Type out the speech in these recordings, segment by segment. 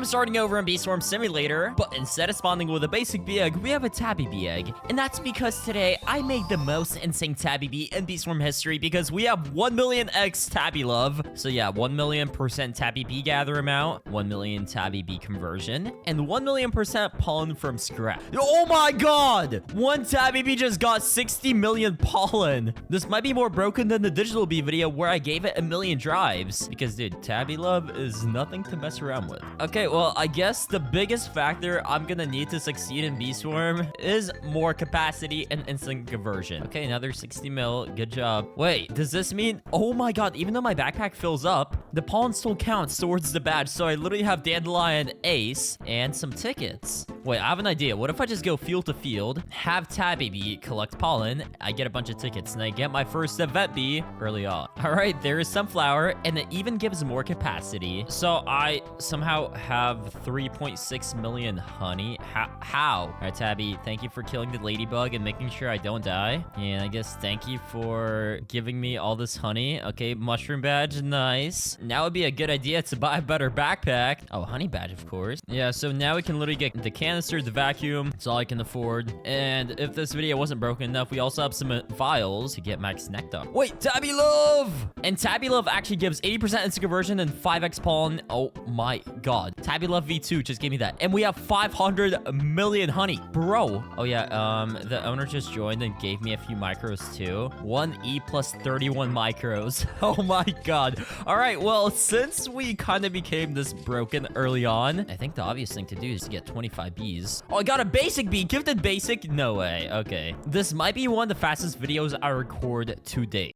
I'm starting over in Bee Swarm Simulator, but instead of spawning with a basic bee egg, we have a Tabby Bee egg. And that's because today I made the most insane Tabby Bee in Bee Swarm history because we have 1 million X Tabby love. So yeah, 1 million% Tabby Bee gather amount, 1 million Tabby Bee conversion, and 1 million% pollen from scratch. Oh my god! One Tabby Bee just got 60 million pollen. This might be more broken than the digital bee video where I gave it a million drives. Because dude, Tabby love is nothing to mess around with. Okay, well, I guess the biggest factor I'm gonna need to succeed in Bee Swarm is more capacity and instant conversion. Okay, another 60 mil. Good job. Wait, does this mean... Oh my god, even though my backpack fills up, the pollen still counts towards the badge. So I literally have Dandelion, Ace, and some tickets. Wait, I have an idea. What if I just go field to field, have Tabby Bee collect pollen, I get a bunch of tickets, and I get my first event bee early on. All right, there is Sunflower, and it even gives more capacity. So I somehow have 3.6 million honey. How? All right, Tabby, thank you for killing the ladybug and making sure I don't die. And I guess thank you for giving me all this honey. Okay, mushroom badge, nice. Now would be a good idea to buy a better backpack. Oh, honey badge, of course. Yeah, so now we can literally get the canister, the vacuum. It's all I can afford. And if this video wasn't broken enough, we also have some vials to get max nectar. Wait, Tabby Love! And Tabby Love actually gives 80% instant conversion and 5x pollen. Oh my god. Tabby Love V2 just gave me that. And we have 500 million honey. Bro. Oh yeah, the owner just joined and gave me a few micros too. 1E plus 31 micros. Oh my god. All right, well, since we kind of became this broken early on, I think the obvious thing to do is to get 25 bees. Oh, I got a basic bee. Gifted basic? No way. Okay. This might be one of the fastest videos I record to date.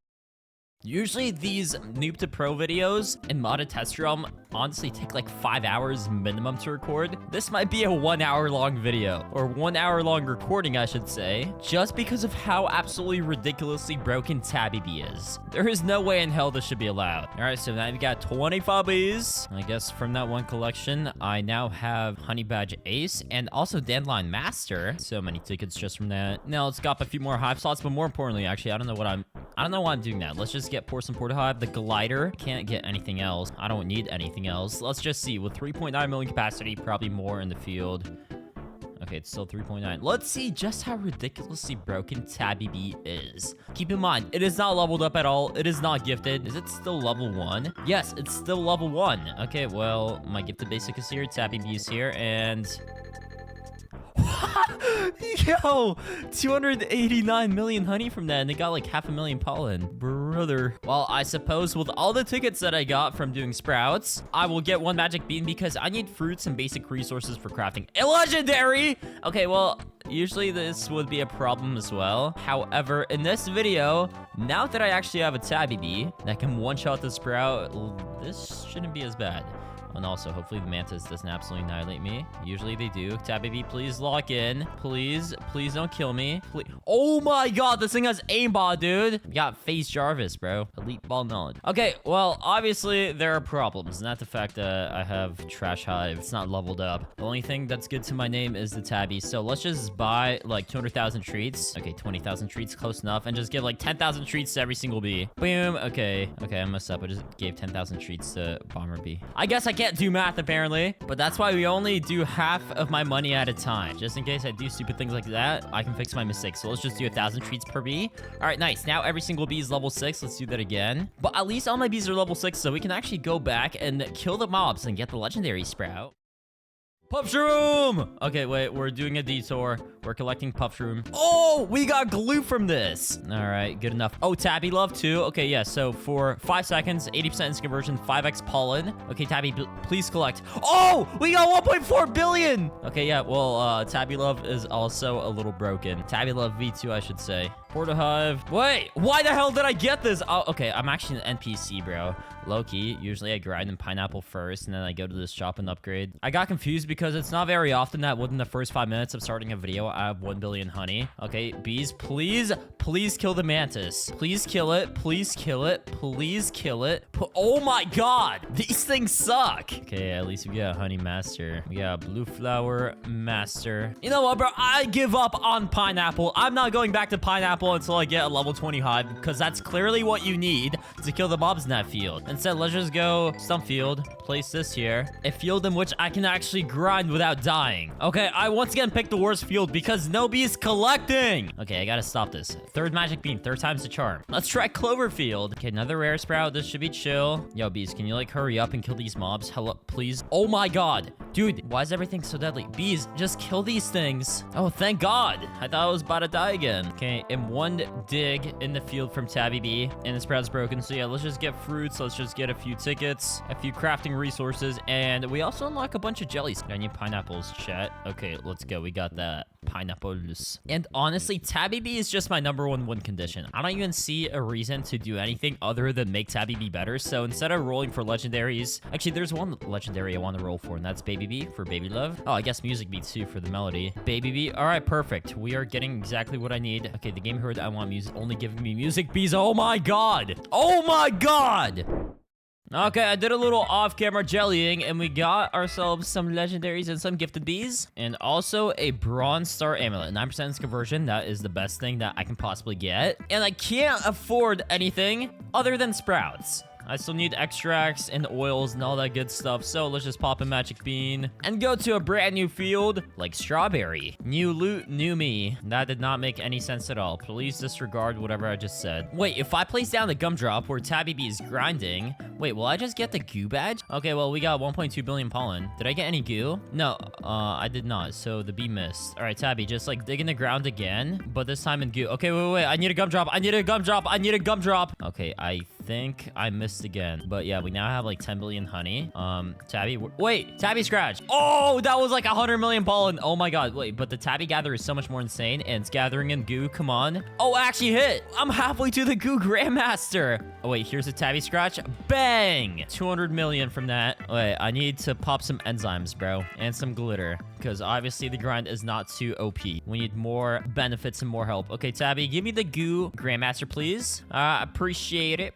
Usually these noob to pro videos in modded test realm honestly take like 5 hours minimum to record. This might be a 1 hour long video, or 1 hour long recording, I should say, just because of how absolutely ridiculously broken Tabby Bee is. There is no way in hell this should be allowed. All right, so now we got 25 bees. I guess from that one collection, I now have Honey Badge Ace and also Dandelion Master. So many tickets just from that. Now let's got a few more hive slots, but more importantly, actually, I don't know why I'm doing that. Let's just get Porcelain Porta Hive, the glider. Can't get anything else. I don't need anything else. Let's just see. With 3.9 million capacity, probably more in the field. Okay, it's still 3.9. Let's see just how ridiculously broken Tabby Bee is. Keep in mind, it is not leveled up at all. It is not gifted. Is it still level 1? Yes, it's still level 1. Okay, well, my gifted basic is here. Tabby Bee is here, and... Yo, 289 million honey from that, and they got like 500,000 pollen. Brother. Well, I suppose with all the tickets that I got from doing sprouts, I will get one magic bean because I need fruits and basic resources for crafting a legendary. Okay, well, usually this would be a problem as well. However, in this video, now that I actually have a Tabby Bee that can one-shot the sprout, this shouldn't be as bad. And also, hopefully the mantis doesn't absolutely annihilate me. Usually they do. Tabby Bee, please lock in. Please don't kill me. Please. Oh my god, this thing has aimbot, dude. We got Face Jarvis, bro. Elite ball knowledge. Okay, well, obviously there are problems. Not the fact that I have Trash Hive. It's not leveled up. The only thing that's good to my name is the Tabby. So let's just buy like 200,000 treats. Okay, 20,000 treats, close enough. And just give like 10,000 treats to every single bee. Boom. Okay, I messed up. I just gave 10,000 treats to Bomber Bee. I guess I can't do math apparently, but that's why we only do half of my money at a time, just in case I do stupid things like that. I can fix my mistakes. So let's just do 1,000 treats per bee. All right, nice. Now every single bee is level 6. Let's do that again, but at least all my bees are level 6, so we can actually go back and kill the mobs and get the legendary sprout. Puff Shroom! Okay, wait, we're doing a detour. We're collecting Puff Shroom. Oh, we got glue from this. All right, good enough. Oh, Tabby Love too. Okay, yeah, so for 5 seconds, 80% instant conversion, 5x pollen. Okay, Tabby, please collect. Oh, we got 1.4 billion. Okay, yeah, well, Tabby Love is also a little broken. Tabby Love V2, I should say. Porta Hive. Wait, why the hell did I get this? Oh, okay, I'm actually an NPC, bro. Low-key, usually I grind in pineapple first, and then I go to this shop and upgrade. I got confused because it's not very often that within the first 5 minutes of starting a video, I have 1 billion honey. Okay, bees, please kill the mantis. Please kill it. Please kill it. Please kill it. Oh my god, these things suck. Okay, at least we got a honey master. We got a blue flower master. You know what, bro? I give up on pineapple. I'm not going back to pineapple pineapple until I get a level 20 hive, because that's clearly what you need to kill the mobs in that field. Instead, let's just go stump field, place this here, a field in which I can actually grind without dying. Okay, I once again picked the worst field because no bees collecting. Okay, I gotta stop this. Third magic bean, third time's the charm. Let's try Cloverfield. Okay, another rare sprout. This should be chill. Yo, bees, can you like hurry up and kill these mobs? Hello, please. Oh my god. Dude, why is everything so deadly? Bees, just kill these things. Oh, thank god. I thought I was about to die again. Okay, in one dig in the field from Tabby Bee, and the sprout's broken. So yeah, let's just get fruits. Let's just get a few tickets, a few crafting resources, and we also unlock a bunch of jellies. I need pineapples, chat. Okay, let's go. We got that. Pineapples. And honestly, Tabby Bee is just my #1 win condition. I don't even see a reason to do anything other than make Tabby Bee better. So instead of rolling for legendaries, actually there's one legendary I want to roll for, and that's Baby Bee for Baby Love. Oh, I guess Music Bee too for the melody. Baby Bee. All right, perfect. We are getting exactly what I need. Okay, the game heard I want music, only giving me Music Bees. Oh my god. Oh my god. Okay, I did a little off-camera jellying, and we got ourselves some legendaries and some gifted bees, and also a bronze star amulet. 9% conversion. That is the best thing that I can possibly get, and I can't afford anything other than sprouts. I still need extracts and oils and all that good stuff. So let's just pop a magic bean and go to a brand new field like strawberry. New loot, new me. That did not make any sense at all. Please disregard whatever I just said. Wait, if I place down the gumdrop where Tabby Bee is grinding, wait, will I just get the goo badge? Okay, well, we got 1.2 billion pollen. Did I get any goo? No, I did not. So the bee missed. All right, Tabby, just like dig in the ground again, but this time in goo. Okay, wait. I need a gumdrop. I need a gumdrop. Okay, I think I missed again, but yeah, we now have like 10 billion honey. Tabby, wait, Tabby scratch. Oh, that was like 100 million pollen. Oh my god, wait, but the Tabby gather is so much more insane, and it's gathering in goo. Come on. Oh, actually hit. I'm halfway to the goo grandmaster. Oh wait, here's a Tabby scratch. Bang, 200 million from that. Wait, I need to pop some enzymes, bro, and some glitter, because obviously the grind is not too OP. We need more benefits and more help. Okay, Tabby, give me the goo grandmaster, please. Appreciate it.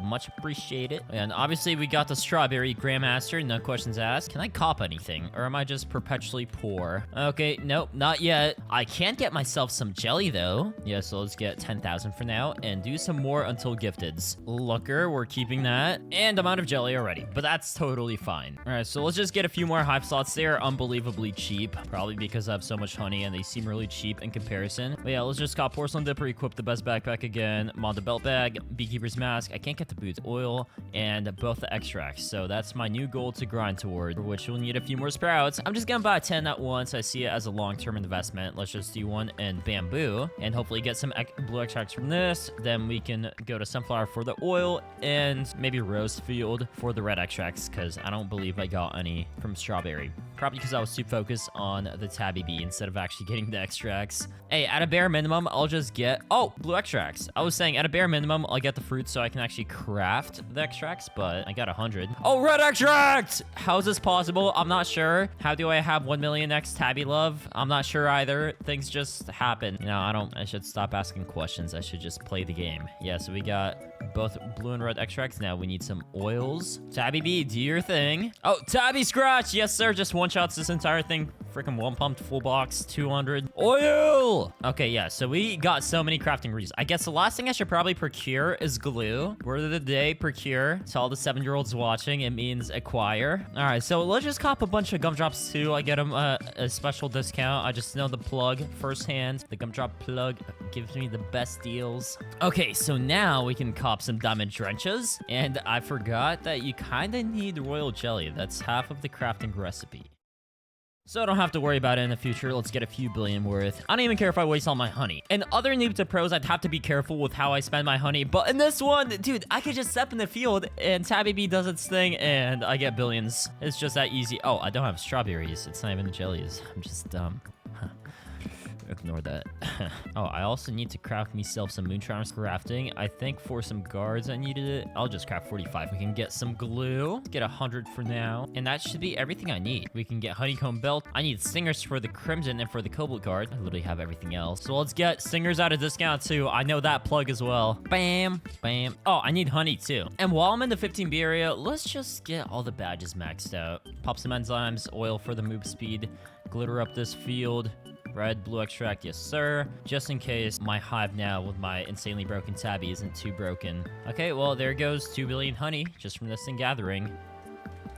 Much appreciate it. And obviously we got the strawberry grandmaster, no questions asked. Can I cop anything, or am I just perpetually poor? Okay, nope, not yet. I can't get myself some jelly though. Yeah, so let's get 10,000 for now and do some more until gifteds. Looker, we're keeping that, and I'm out of jelly already, but that's totally fine. All right, so let's just get a few more hive slots. They are unbelievably cheap, probably because I have so much honey and they seem really cheap in comparison. But yeah, let's just cop porcelain dipper, equip the best backpack again, mod the belt bag, beekeeper's mask. I can't get the boots, oil, and both the extracts. So that's my new goal to grind toward, which will need a few more sprouts. I'm just gonna buy 10 at once. I see it as a long-term investment. Let's just do one in bamboo and hopefully get some blue extracts from this. Then we can go to sunflower for the oil and maybe rose field for the red extracts, because I don't believe I got any from strawberry. Probably because I was too focused on the Tabby Bee instead of actually getting the extracts. Hey, at a bare minimum, I'll just get... Oh, blue extracts. I was saying at a bare minimum, I'll get the fruits so I can actually craft the extracts, but I got 100. Oh, red extract! How is this possible? I'm not sure. How do I have 1 million X Tabby love? I'm not sure either. Things just happen. You know, I should stop asking questions. I should just play the game. Yeah, so we got both blue and red extracts. Now we need some oils. Tabby Bee, do your thing. Oh, Tabby scratch! Yes, sir. Just one-shots this entire thing. Freaking one pumped full box, 200. Oil! Okay, yeah, so we got so many crafting reasons. I guess the last thing I should probably procure is glue. Word of the day, procure. To all the 7-year-olds watching, it means acquire. All right, so let's just cop a bunch of gumdrops too. I get them a special discount. I just know the plug firsthand. The gumdrop plug gives me the best deals. Okay, so now we can cop some diamond drenches. And I forgot that you kind of need royal jelly. That's half of the crafting recipe. So I don't have to worry about it in the future. Let's get a few billion worth. I don't even care if I waste all my honey. In other Noob to Pros, I'd have to be careful with how I spend my honey. But in this one, dude, I could just step in the field and Tabby Bee does its thing and I get billions. It's just that easy. Oh, I don't have strawberries. It's not even the jellies. I'm just dumb. Ignore that. Oh, I also need to craft myself some moonshiners crafting. I think for some guards I needed it. I'll just craft 45. We can get some glue. Get 100 for now. And that should be everything I need. We can get honeycomb belt. I need stingers for the crimson and for the cobalt guard. I literally have everything else. So let's get stingers at a discount too. I know that plug as well. Bam, bam. Oh, I need honey too. And while I'm in the 15B area, let's just get all the badges maxed out. Pop some enzymes, oil for the move speed, glitter up this field. Red blue extract, yes sir. Just in case my hive now with my insanely broken tabby isn't too broken. Okay, well there goes 2 billion honey just from this thing gathering.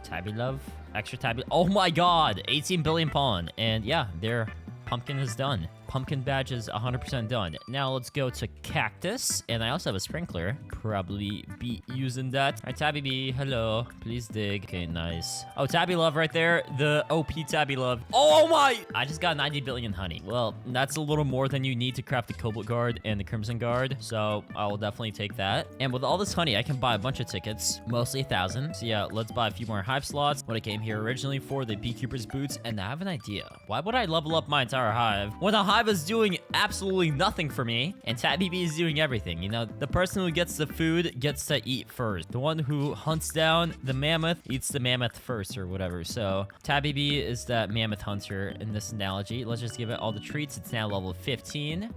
Tabby love, extra tabby. Oh my god, 18 billion pollen. And yeah, their pumpkin is done. Pumpkin badge is 100% done. Now let's go to cactus. And I also have a sprinkler. Probably be using that. All right, Tabby Bee, hello. Please dig. Okay, nice. Oh, Tabby Love right there. The OP Tabby Love. Oh my! I just got 90 billion honey. Well, that's a little more than you need to craft the Cobalt Guard and the Crimson Guard. So I will definitely take that. And with all this honey, I can buy a bunch of tickets. Mostly 1,000. So yeah, let's buy a few more hive slots. What I came here originally for, the Beekeeper's Boots. And I have an idea. Why would I level up my entire hive when the hive is doing absolutely nothing for me and Tabby Bee is doing everything? You know, the person who gets the food gets to eat first. The one who hunts down the mammoth eats the mammoth first or whatever. So Tabby Bee is that mammoth hunter in this analogy. Let's just give it all the treats. It's now level 15.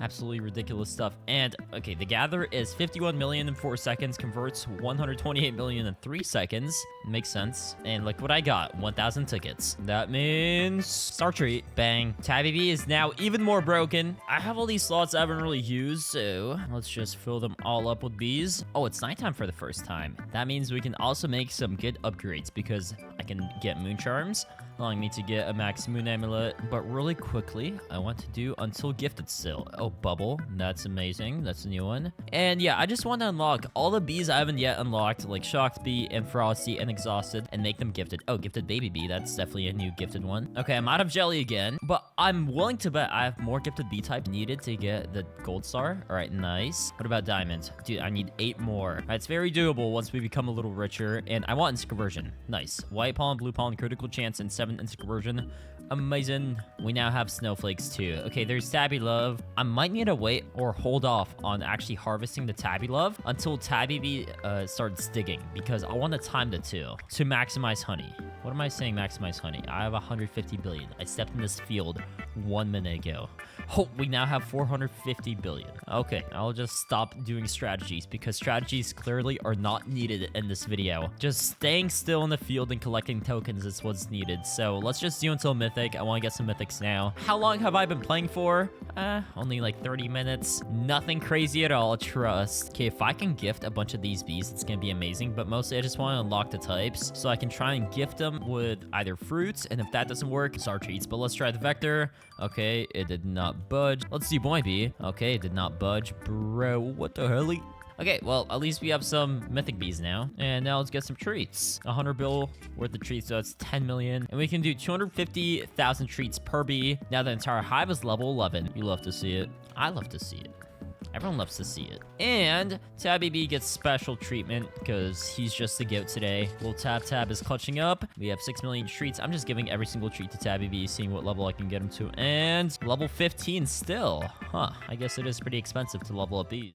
Absolutely ridiculous stuff. And okay, the gather is 51 million in 4 seconds, converts 128 million in 3 seconds. Makes sense. And look what I got, 1,000 tickets. That means star treat. Bang. Tabby Bee is now even more broken. I have all these slots I haven't really used, so let's just fill them all up with bees. Oh, it's nighttime for the first time. That means we can also make some good upgrades because I can get moon charms, allowing me to get a max moon amulet. But really quickly, I want to do until gifted still. Oh, bubble. That's amazing. That's a new one. And yeah, I just want to unlock all the bees I haven't yet unlocked, like Shocked Bee and Frosty and Exhausted, and make them gifted. Oh, gifted baby bee. That's definitely a new gifted one. Okay, I'm out of jelly again, but I'm willing to bet I have more gifted bee type needed to get the gold star. All right, nice. What about diamond? Dude, I need 8 more. All right, it's very doable once we become a little richer, and I want instant conversion. Nice. White pollen, blue pollen, critical chance, and 7 instant conversion. Amazing. We now have snowflakes too. Okay, there's Tabby Love. I might need to wait or hold off on actually harvesting the Tabby Love until Tabby Bee starts digging, because I want to time the two to maximize honey. What am I saying maximize honey? I have 150 billion. I stepped in this field 1 minute ago. Oh, we now have 450 billion. Okay, I'll just stop doing strategies because strategies clearly are not needed in this video. Just staying still in the field and collecting tokens is what's needed. So let's just do until mythic. I want to get some mythics now. How long have I been playing for? Only like 30 minutes. Nothing crazy at all, trust. Okay, if I can gift a bunch of these bees, it's gonna be amazing. But mostly I just want to unlock the types so I can try and gift them with either fruits. And if that doesn't work, star treats. But let's try the vector. Okay, it did not budge. Let's see boy bee. Okay, it did not budge. Bro, what the hell? Okay, well, at least we have some mythic bees now. And now let's get some treats. 100 bill worth of treats, so it's 10 million. And we can do 250,000 treats per bee. Now the entire hive is level 11. You love to see it. I love to see it. Everyone loves to see it. And Tabby Bee gets special treatment because he's just the goat today. Little Tab is clutching up. We have 6 million treats. I'm just giving every single treat to Tabby Bee, seeing what level I can get him to. And level 15 still. Huh. I guess it is pretty expensive to level up bees.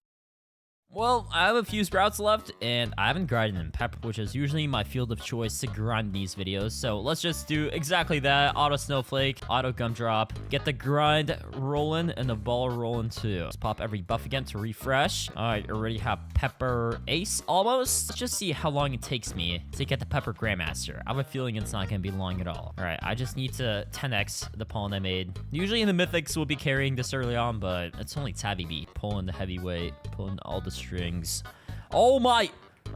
Well, I have a few sprouts left, and I haven't grinded in pepper, which is usually my field of choice to grind these videos. So let's just do exactly that. Auto snowflake, auto gumdrop, get the grind rolling and the ball rolling too. Let's pop every buff again to refresh. All right, already have pepper ace almost. Let's just see how long it takes me to get the pepper grandmaster. I have a feeling it's not going to be long at all. All right, I just need to 10x the pollen I made. Usually in the mythics we'll be carrying this early on, but it's only Tabby Bee pulling the heavyweight, pulling all the strings. Oh my.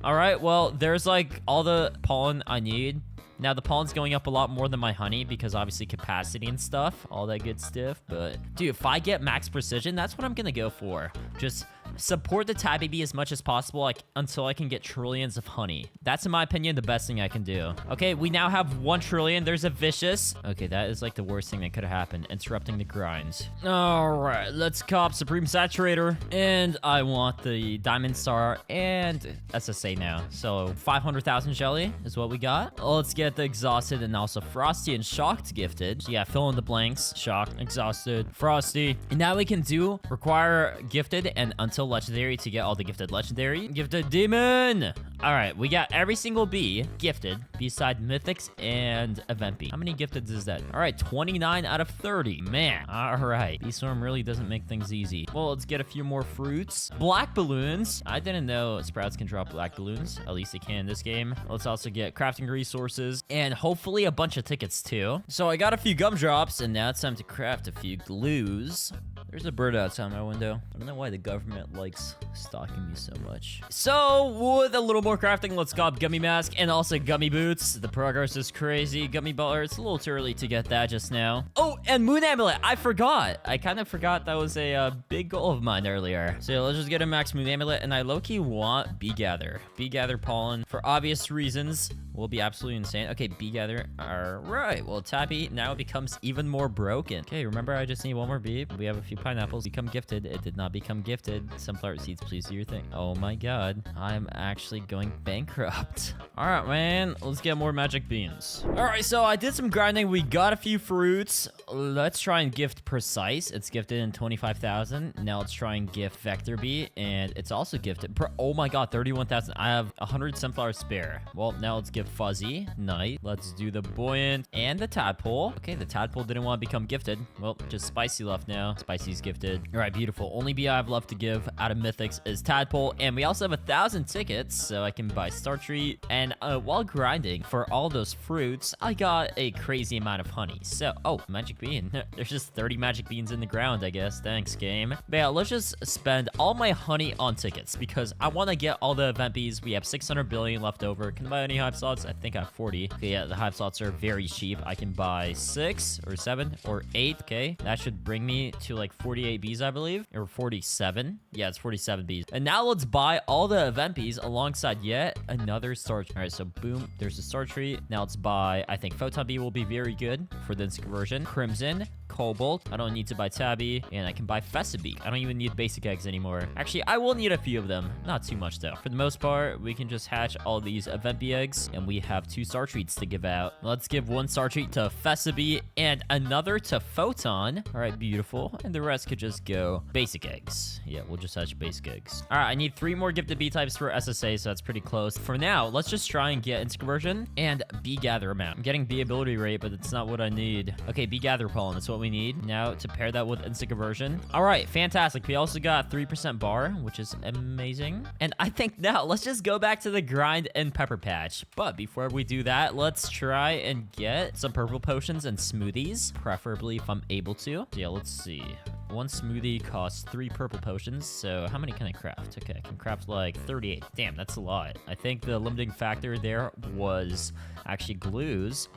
All right, well, there's like all the pollen I need. Now the pollen's going up a lot more than my honey because obviously capacity and stuff, all that good stuff. But dude, if I get max precision, that's what I'm gonna go for. Just support the Tabby Bee as much as possible, like until I can get trillions of honey. That's in my opinion the best thing I can do. Okay, we now have 1 trillion. There's a vicious. Okay, that is like the worst thing that could have happened, interrupting the grinds. All right, let's cop Supreme Saturator, and I want the Diamond Star and SSA now. So 500,000 jelly is what we got. Let's get the Exhausted and also Frosty and Shocked gifted. So yeah, fill in the blanks. Shocked, Exhausted, Frosty, and now we can do require gifted and until until legendary to get all the gifted legendary. Gifted demon. All right, we got every single bee gifted beside mythics and event bee. How many gifteds is that? All right, 29 out of 30. Man, all right. Bee swarm really doesn't make things easy. Well, let's get a few more fruits. Black balloons. I didn't know sprouts can drop black balloons. At least they can in this game. Let's also get crafting resources and hopefully a bunch of tickets too. So I got a few gumdrops and now it's time to craft a few glues. There's a bird outside my window. I don't know why the government likes stalking me so much. So with a little more crafting, let's grab gummy mask and also gummy boots. The progress is crazy. Gummy bar, it's a little too early to get that just now. Oh, and moon amulet. I forgot. I kind of forgot that was a big goal of mine earlier. So yeah, let's just get a max moon amulet. And I low-key want bee gather. Bee gather pollen for obvious reasons. Will be absolutely insane. Okay, bee gather. All right. Well, Tabby now becomes even more broken. Okay, remember I just need one more bee. We have a few pineapples become gifted. It did not become gifted. Sunflower seeds, please do your thing. Oh my god. I'm actually going bankrupt. All right, man. Let's get more magic beans. All right, so I did some grinding. We got a few fruits. Let's try and gift precise. It's gifted in 25,000. Now let's try and gift vector bee. And it's also gifted. Oh my god, 31,000. I have 100 sunflower spare. Well, now let's give fuzzy. Nice. Let's do the buoyant and the tadpole. Okay, the tadpole didn't want to become gifted. Well, just spicy left now. Spicy's gifted. All right, beautiful. Only bee I have left to give out of mythics is tadpole. And we also have 1,000 tickets, so I can buy star treat. And while grinding for all those fruits, I got a crazy amount of honey. So, oh, magic bean. There's just 30 magic beans in the ground, I guess. Thanks, game. But yeah, let's just spend all my honey on tickets because I want to get all the event bees. We have 600 billion left over. Can I buy any hive slots? I think I have 40. Okay, yeah, the hive slots are very cheap. I can buy 6 or 7 or 8. Okay, that should bring me to like 48 bees, I believe, or 47. Yeah, it's 47 bees. And now let's buy all the event bees alongside yet another star. All right, so boom, there's a star tree. Now let's buy, I think photon bee will be very good for this conversion. Crimson, cobalt. I don't need to buy tabby, and I can buy Fesabeak. I don't even need basic eggs anymore. Actually, I will need a few of them. Not too much though. For the most part, we can just hatch all these event bee eggs, and we have 2 star treats to give out. Let's give 1 star treat to Fesabeak and another to Photon. All right, beautiful. And the rest could just go basic eggs. Yeah, we'll just hatch basic eggs. All right, I need 3 more gifted bee types for SSA, so that's pretty close. For now, let's just try and get instant conversion and bee gather amount. I'm getting bee ability rate, but it's not what I need. Okay, bee gather pollen. That's what we need. Now to pair that with instant conversion. All right, fantastic. We also got 3% bar, which is amazing. And I think now let's just go back to the grind and pepper patch. But before we do that, let's try and get some purple potions and smoothies, preferably if I'm able to. Yeah, let's see. 1 smoothie costs 3 purple potions. So how many can I craft? Okay, I can craft like 38. Damn, that's a lot. I think the limiting factor there was actually glues.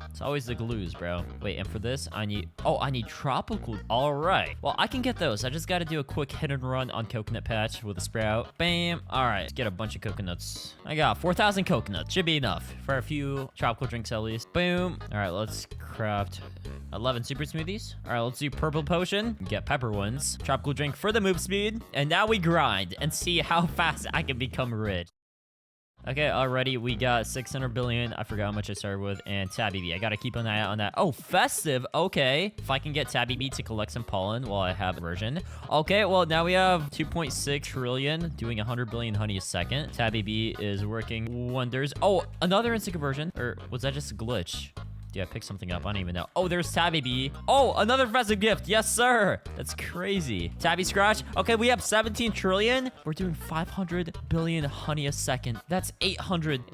It's always the glues, bro. Wait, and for this, I need tropical. All right. Well, I can get those. I just got to do a quick hit and run on coconut patch with a sprout. Bam. All right. Let's get a bunch of coconuts. I got 4,000 coconuts. Should be enough for a few tropical drinks at least. Boom. All right. Let's craft 11 super smoothies. All right. Let's do purple potion. Get pepper ones. Tropical drink for the move speed. And now we grind and see how fast I can become rich. Okay, already we got 600 billion. I forgot how much I started with. And Tabby Bee. I gotta keep an eye out on that. Oh, festive. Okay. If I can get Tabby Bee to collect some pollen while I have version. Okay, well, now we have 2.6 trillion doing 100 billion honey a second. Tabby Bee is working wonders. Oh, another instant conversion. Or was that just a glitch? Yeah, pick something up. I don't even know. Oh, there's Tabby Bee. Oh, another festive gift. Yes, sir. That's crazy. Tabby Scratch. Okay, we have 17 trillion. We're doing 500 billion honey a second. That's 800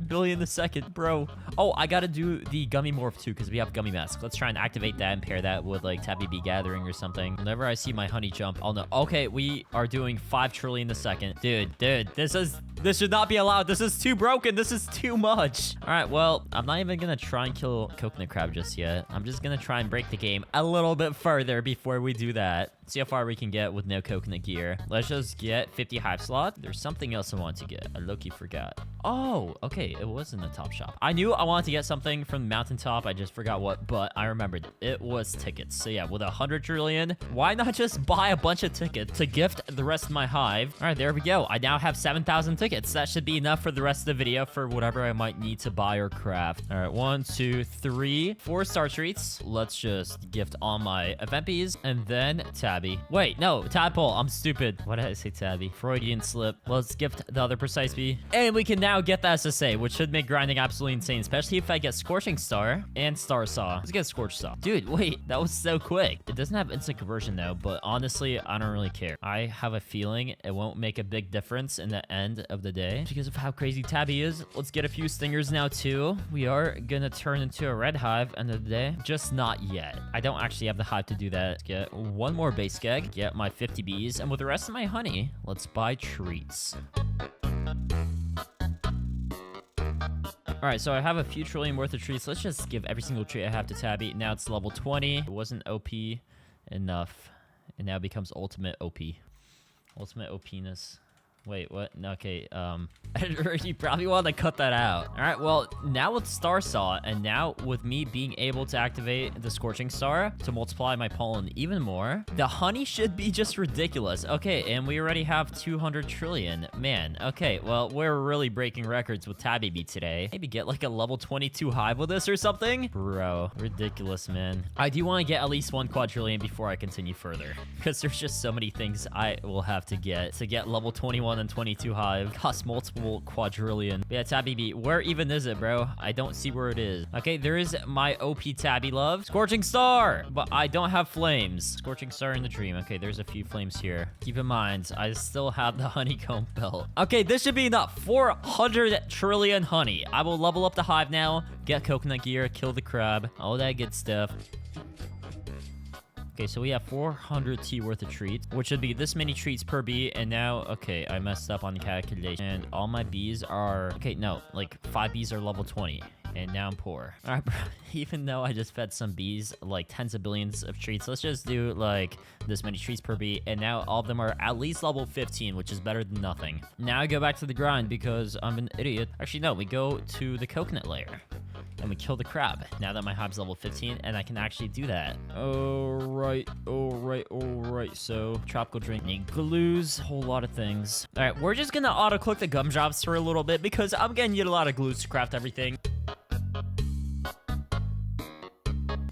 billion a second, bro. Oh, I gotta do the gummy morph too because we have gummy mask. Let's try and activate that and pair that with like Tabby Bee gathering or something. Whenever I see my honey jump, I'll know. Okay, we are doing 5 trillion a second. Dude, this should not be allowed. This is too broken. This is too much. All right, well, I'm not even gonna try and kill coconut crab just yet. I'm just gonna try and break the game a little bit further before we do that. See how far we can get with no coconut gear. Let's just get 50 hive slot. There's something else I want to get. I low-key forgot. Oh, okay. It was in the top shop. I knew I wanted to get something from the mountaintop. I just forgot what, but I remembered it was tickets. So yeah, with 100 trillion, why not just buy a bunch of tickets to gift the rest of my hive? All right, there we go. I now have 7,000 tickets. That should be enough for the rest of the video for whatever I might need to buy or craft. All right, 1, 2, 3, 4 star treats. Let's just gift all my event bees and then Tabby. Wait, no, tadpole. I'm stupid. Why did I say Tabby? Freudian slip. Let's gift the other precise bee. And we can now get the SSA, which should make grinding absolutely insane, especially if I get Scorching Star and Star Saw. Let's get Scorch Saw. Dude, wait, that was so quick. It doesn't have instant conversion though, but honestly, I don't really care. I have a feeling it won't make a big difference in the end of the day because of how crazy Tabby is. Let's get a few stingers now too. We are gonna turn into a red hive end of the day. Just not yet. I don't actually have the hive to do that. Let's get one more base egg, get my 50 bees, and with the rest of my honey, let's buy treats. All right, so I have a few trillion worth of treats. Let's just give every single treat I have to Tabby. Now it's level 20. It wasn't OP enough. It now becomes ultimate OP. Ultimate OPness. Wait, what? No, okay, you probably want to cut that out. All right, well, now with Star Saw, and now with me being able to activate the Scorching Star to multiply my pollen even more, the honey should be just ridiculous. Okay, and we already have 200 trillion. Man, okay, well, we're really breaking records with Tabby Bee today. Maybe get like a level 22 hive with this or something? Bro, ridiculous, man. I do want to get at least 1 quadrillion before I continue further, because there's just so many things I will have to get level 21 and 22 hive. Cost multiple quadrillion. But yeah, Tabby Bee, where even is it, bro? I don't see where it is. Okay, there is my OP Tabby love. Scorching Star! But I don't have flames. Scorching Star in the dream. Okay, there's a few flames here. Keep in mind, I still have the honeycomb belt. Okay, this should be enough. 400 trillion honey. I will level up the hive now, get coconut gear, kill the crab, all that good stuff. Okay, so we have 400 T worth of treats, which should be this many treats per bee. And now, okay, I messed up on the calculation. And all my bees are... Okay, no, like 5 bees are level 20. And now I'm poor. All right, bro. Even though I just fed some bees like tens of billions of treats, let's just do like this many treats per bee. And now all of them are at least level 15, which is better than nothing. Now I go back to the grind because I'm an idiot. Actually, no, we go to the coconut layer. And we kill the crab. Now that my hive's level 15, and I can actually do that. Alright. So, tropical drink, need glues, whole lot of things. Alright, we're just gonna auto-click the gumdrops for a little bit because I'm gonna need a lot of glues to craft everything.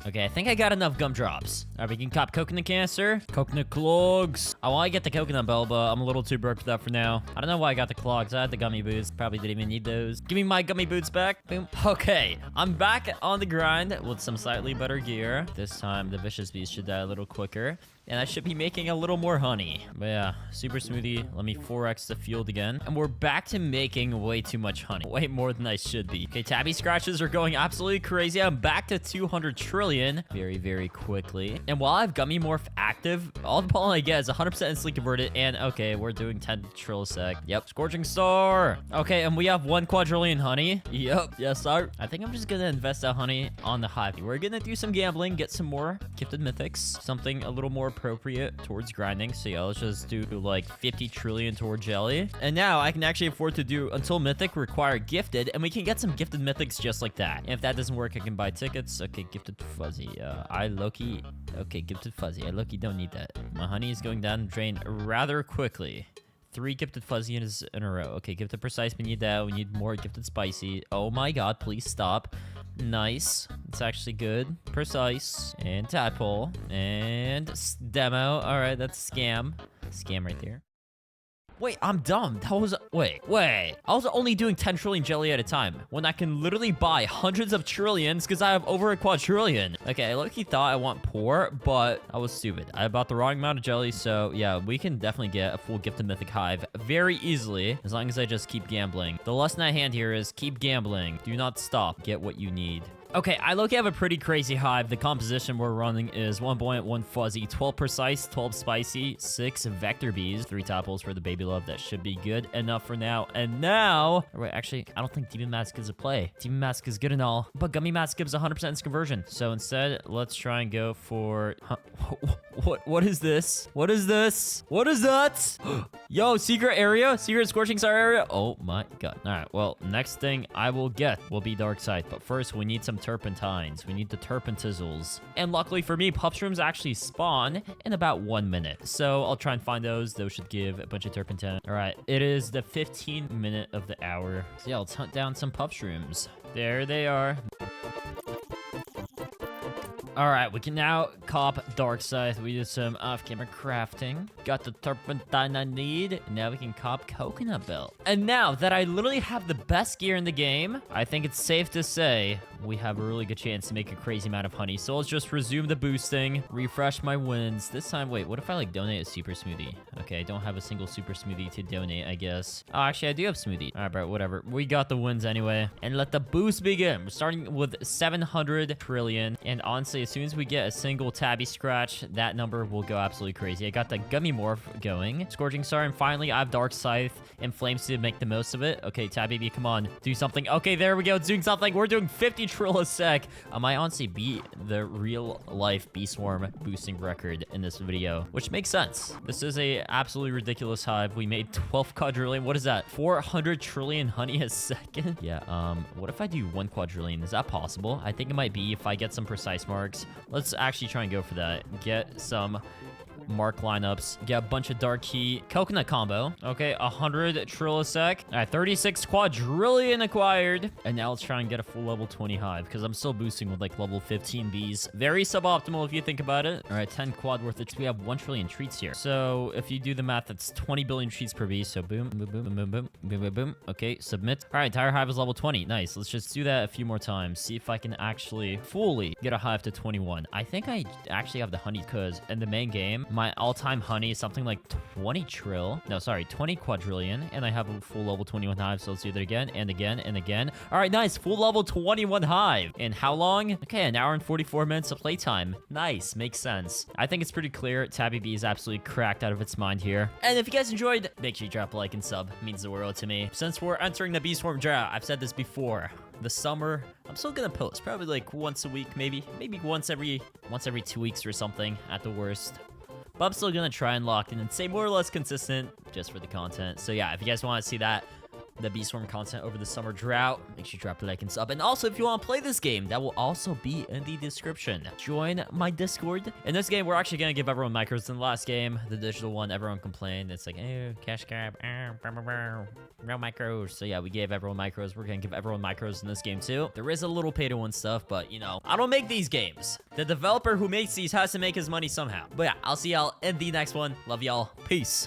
Okay, I think I got enough gumdrops. All right, we can cop coconut cancer, coconut clogs. I want to get the coconut bell, but I'm a little too broke for that for now. I don't know why I got the clogs. I had the gummy boots. Probably didn't even need those. Give me my gummy boots back. Boom. Okay, I'm back on the grind with some slightly better gear. This time, the vicious bees should die a little quicker. And I should be making a little more honey. But yeah, super smoothie. Let me 4x the field again. And we're back to making way too much honey. Way more than I should be. Okay, Tabby scratches are going absolutely crazy. I'm back to 200 trillion very, very quickly. And while I have Gummy Morph active, all the pollen I get is 100% instantly converted. And okay, we're doing 10 trill a sec. Yep, Scorching Star. Okay, and we have 1 quadrillion honey. Yep, yes, sir. I think I'm just gonna invest that honey on the hive. We're gonna do some gambling, get some more gifted mythics. Something a little more appropriate towards grinding. So yeah, let's just do like 50 trillion toward jelly. And now I can actually afford to do until mythic require gifted, and we can get some gifted mythics just like that. And if that doesn't work, I can buy tickets. Okay, gifted fuzzy. I low-key... Okay, gifted fuzzy. I low-key don't need that. My honey is going down the drain rather quickly. 3 gifted fuzzies in a row. Okay, gifted precise. We need that. We need more gifted spicy. Oh my god, please stop. Nice. It's actually good. Precise. And tadpole. And demo. Alright, that's scam. Scam right there. Wait, I'm dumb. That was... Wait. I was only doing 10 trillion jelly at a time when I can literally buy hundreds of trillions because I have over a quadrillion. Okay, I low-key thought I want poor, but I was stupid. I bought the wrong amount of jelly, so yeah, we can definitely get a full gifted mythic hive very easily as long as I just keep gambling. The lesson at hand here is keep gambling. Do not stop. Get what you need. Okay, I look have a pretty crazy hive. The composition we're running is 1 buoyant, 1 fuzzy, 12 precise, 12 spicy, 6 vector bees, 3 tadpoles for the baby love. That should be good enough for now. And now, wait, actually, I don't think Demon Mask is a play. Demon Mask is good and all, but Gummy Mask gives 100% conversion. So instead, let's try and go for... What is this? What is this? What is that? Yo, secret area? Secret Scorching Star area? Oh my god. All right, well, next thing I will get will be Dark Side. But first, we need some turpentines. We need the turpentizzles. And luckily for me, puff shrooms actually spawn in about 1 minute. So I'll try and find those. Those should give a bunch of turpentine. All right, it is the 15th minute of the hour. So yeah, let's hunt down some puff shrooms. There they are. All right, we can now cop Dark Scythe. We did some off-camera crafting. Got the turpentine I need. Now we can cop Coconut Belt. And now that I literally have the best gear in the game, I think it's safe to say we have a really good chance to make a crazy amount of honey. So let's just resume the boosting, refresh my wins. This time, wait, what if I like donate a super smoothie? Okay, I don't have a single super smoothie to donate, I guess. Oh, actually, I do have smoothie. All right, bro, whatever. We got the wins anyway. And let the boost begin. We're starting with 700 trillion. And honestly, as soon as we get a single tabby scratch, that number will go absolutely crazy. I got the gummy morph going, Scorching Star, and finally I have Dark Scythe and Flames to make the most of it. Okay, Tabby Bee, come on, do something. Okay, there we go, it's doing something. We're doing 50 trill a sec. I might honestly beat the real life bee swarm boosting record in this video, which makes sense. This is a absolutely ridiculous hive. We made 12 quadrillion. What is that? 400 trillion honey a second? Yeah, what if I do 1 quadrillion? Is that possible? I think it might be if I get some precise marks. Let's actually try and go for that. Get some mark lineups, get a bunch of dark key coconut combo. Okay, 100 trill a sec. All right, 36 quadrillion acquired. And now let's try and get a full level 20 hive because I'm still boosting with like level 15 bees. Very suboptimal if you think about it. All right, 10 quad worth of, we have 1 trillion treats here. So if you do the math, that's 20 billion treats per bee. So boom, boom, boom, boom, boom, boom, boom, boom, boom. Okay, submit. All right, entire hive is level 20. Nice. Let's just do that a few more times. See if I can actually fully get a hive to 21. I think I actually have the honey because in the main game, my all-time honey is something like 20 trill. No, sorry, 20 quadrillion. And I have a full level 21 hive. So let's do that again and again and again. All right, nice. Full level 21 hive. And how long? Okay, 1 hour and 44 minutes of playtime. Nice. Makes sense. I think it's pretty clear. Tabby Bee is absolutely cracked out of its mind here. And if you guys enjoyed, make sure you drop a like and sub. It means the world to me. Since we're entering the Bee Swarm drought, I've said this before. The summer, I'm still gonna post probably like once a week, maybe once every 2 weeks or something at the worst. But I'm still gonna try and lock in and stay more or less consistent just for the content. So yeah, if you guys want to see that, the Bee Swarm content over the summer drought, make sure you drop a like and sub. And also, if you want to play this game, that will also be in the description. Join my Discord. In this game, we're actually going to give everyone micros. In the last game, the digital one, everyone complained. It's like, oh, cash grab, no micros. So yeah, we gave everyone micros. We're going to give everyone micros in this game too. There is a little pay to win stuff, but you know, I don't make these games. The developer who makes these has to make his money somehow. But yeah, I'll see y'all in the next one. Love y'all. Peace.